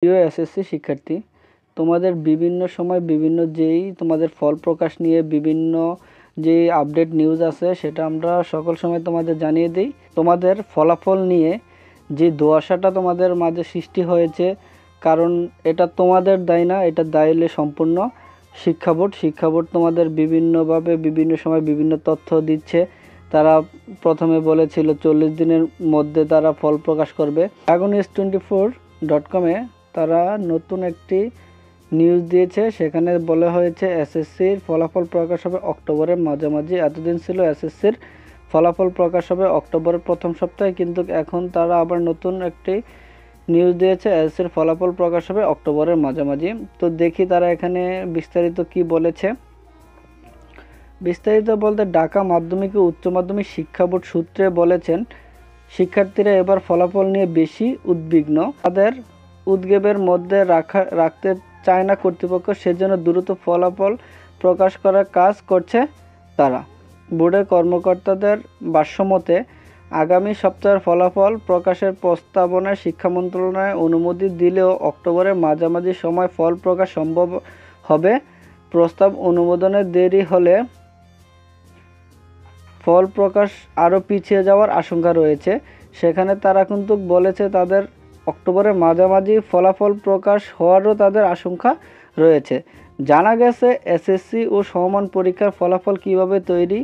প্রিয় এসএসসি শিক্ষার্থী, তোমাদের বিভিন্ন সময় বিভিন্ন যেই তোমাদের ফল প্রকাশ নিয়ে বিভিন্ন যে আপডেট নিউজ আছে সেটা আমরা সকল সময় তোমাদের জানিয়ে দিই। তোমাদের ফলাফল নিয়ে যে ধোঁয়াশাটা তোমাদের মাঝে সৃষ্টি হয়েছে, কারণ এটা তোমাদের দায় না, এটা দায় হলো সম্পূর্ণ শিক্ষা বোর্ড তোমাদের বিভিন্নভাবে বিভিন্ন সময় বিভিন্ন তথ্য দিচ্ছে। তারা প্রথমে বলেছিল 40 দিনের মধ্যে তারা ফল প্রকাশ করবে। dragonnews24.com-এ তারা নতুন একটি নিউজ দিয়েছে। সেখানে বলা হয়েছে এসএসসির ফলাফল প্রকাশ হবে অক্টোবরের মাঝামাঝি। এতদিন ছিল এসএসসির ফলাফল প্রকাশ হবে অক্টোবরের প্রথম সপ্তাহে, কিন্তু এখন তারা আবার নতুন একটি নিউজ দিয়েছে এসএসসির ফলাফল প্রকাশ হবে অক্টোবরের মাঝামাঝি। তো দেখি তারা এখানে বিস্তারিত কি বলেছে। বিস্তারিত বলতে ঢাকা মাধ্যমিক ও উচ্চ মাধ্যমিক শিক্ষা বোর্ড সূত্রে বলেছেন, শিক্ষার্থীরা এবার ফলাফল নিয়ে বেশি উদ্বিগ্ন। তাদের উদ্বেগের মধ্যে রাখতে চায় না কর্তৃপক্ষ, সেজন্য দ্রুত ফলাফল প্রকাশ করার কাজ করছে তারা। বোর্ডের কর্মকর্তাদের ভাষ্যমতে আগামী সপ্তাহের ফলাফল প্রকাশের প্রস্তাবনায় শিক্ষা মন্ত্রণালয় অনুমতি দিলেও অক্টোবরের মাঝামাঝি সময় ফল প্রকাশ সম্ভব হবে। প্রস্তাব অনুমোদনের দেরি হলে ফল প্রকাশ আরও পিছিয়ে যাওয়ার আশঙ্কা রয়েছে। সেখানে তারা কিন্তু বলেছে তাদের অক্টোবরের মাঝামাঝি ফলাফল প্রকাশ হওয়ারও তাদের আশঙ্কা রয়েছে। জানা গেছে এসএসসি ও সমমান পরীক্ষার ফলাফল কিভাবে তৈরি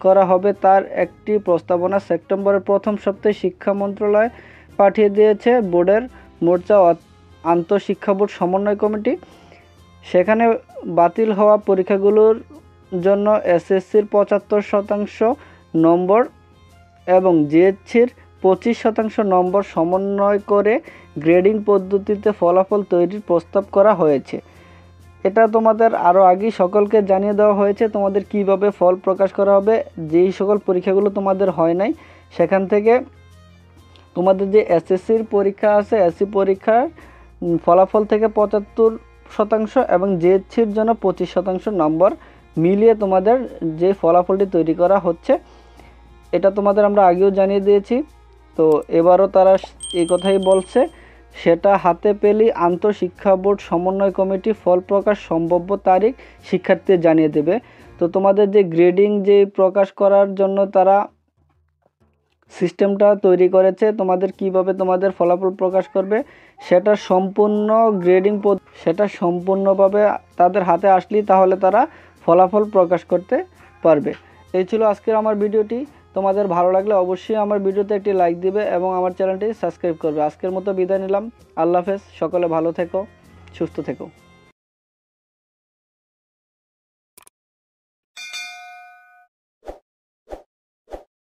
করা হবে তার একটি প্রস্তাবনা সেপ্টেম্বরের প্রথম সপ্তাহে শিক্ষা মন্ত্রণালয় পাঠিয়ে দিয়েছে বোর্ডের মোর্চা আন্তঃশিক্ষা বোর্ড সমন্বয় কমিটি। সেখানে বাতিল হওয়া পরীক্ষাগুলোর জন্য এসএসসির 75% নম্বর এবং জিএইচসির 25% নম্বর সমন্বয় করে গ্রেডিং পদ্ধতিতে ফলাফল তৈরির প্রস্তাব করা হয়েছে। এটা তোমাদের আরও আগেই সকলকে জানিয়ে দেওয়া হয়েছে তোমাদের কিভাবে ফল প্রকাশ করা হবে। যেই সকল পরীক্ষাগুলো তোমাদের হয় নাই সেখান থেকে তোমাদের যে এসএসসির পরীক্ষা আছে, এসসি পরীক্ষার ফলাফল থেকে 75% এবং জিএইচসির জন্য 25% নম্বর মিলিয়ে তোমাদের যে ফলাফলটি তৈরি করা হচ্ছে, এটা তোমাদের আমরা আগেও জানিয়ে দিয়েছি। তো এবারও তারা এই কথাই বলছে, সেটা হাতে পেলেই আন্তঃশিক্ষা বোর্ড সমন্বয় কমিটি ফল প্রকাশ সম্ভাব্য তারিখ শিক্ষার্থী জানিয়ে দেবে। তো তোমাদের যে গ্রেডিং যে প্রকাশ করার জন্য তারা সিস্টেমটা তৈরি করেছে, তোমাদের কিভাবে তোমাদের ফলাফল প্রকাশ করবে সেটা সম্পূর্ণ সেটা সম্পূর্ণভাবে তাদের হাতে আসলেই তাহলে তারা ফলাফল প্রকাশ করতে পারবে। এই ছিল আজকের আমার ভিডিওটি। তোমাদের ভালো লাগলে অবশ্যই আমার ভিডিওতে একটি লাইক দিবে এবং আমার চ্যানেলটি সাবস্ক্রাইব করবে। আজকের মতো বিদায় নিলাম। আল্লাহ হাফেজ। সকলে ভালো থেকো, সুস্থ থেকো।